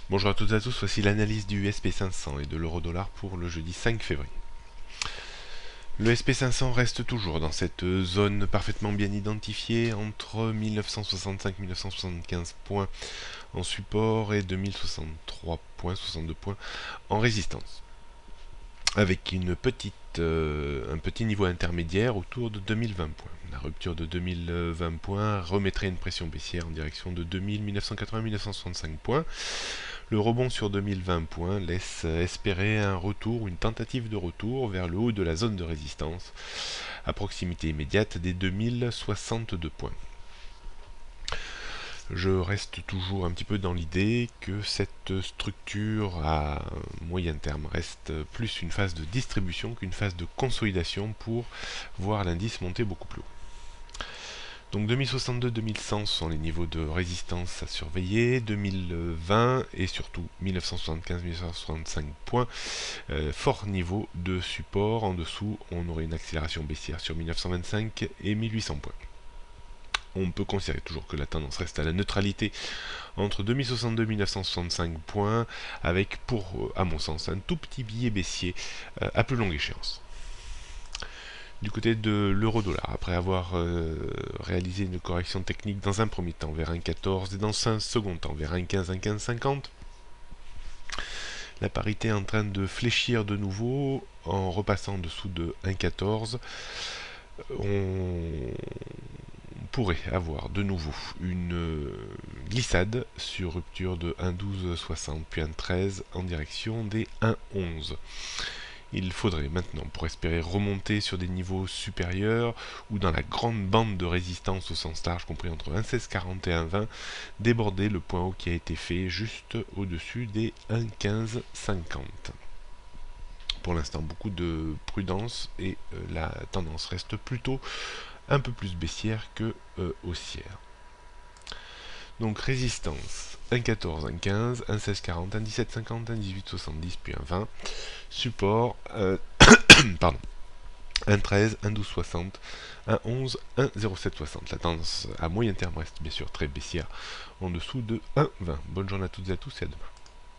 Bonjour à toutes et à tous, voici l'analyse du SP500 et de l'euro-dollar pour le jeudi 5 février. Le SP500 reste toujours dans cette zone parfaitement bien identifiée entre 1965 et 1975 points en support et 2063 points, 62 points en résistance. Avec un petit niveau intermédiaire autour de 2020 points. La rupture de 2020 points remettrait une pression baissière en direction de 1980-1965 points. Le rebond sur 2020 points laisse espérer un retour, une tentative de retour vers le haut de la zone de résistance, à proximité immédiate des 2062 points. Je reste toujours un petit peu dans l'idée que cette structure à moyen terme reste plus une phase de distribution qu'une phase de consolidation pour voir l'indice monter beaucoup plus haut. Donc 2062-2100 sont les niveaux de résistance à surveiller, 2020 et surtout 1975-1965 points, fort niveau de support. En dessous, on aurait une accélération baissière sur 1925 et 1800 points. On peut considérer toujours que la tendance reste à la neutralité entre 2062 et 1965 points, avec pour, à mon sens, un tout petit billet baissier à plus longue échéance. Du côté de l'euro-dollar, après avoir réalisé une correction technique dans un premier temps vers 1,14 et dans un second temps vers 1,15, 1,1550, la parité est en train de fléchir de nouveau en repassant en dessous de 1,14. On pourrait avoir de nouveau une glissade sur rupture de 1,1260 puis 1,13 en direction des 1,11. Il faudrait maintenant, pour espérer remonter sur des niveaux supérieurs ou dans la grande bande de résistance au sens large compris entre 1,1640 et 1,20, déborder le point haut qui a été fait juste au-dessus des 1,1550. Pour l'instant, beaucoup de prudence et la tendance reste plutôt un peu plus baissière que haussière. Donc résistance 1,14, 1,15, 1,1640, 1,1750, 1,1870 puis 1,20. Support pardon, 1,13, 1,1260, 1,11, 1,0760. La tendance à moyen terme reste bien sûr très baissière en dessous de 1,20. Bonne journée à toutes et à tous et à demain.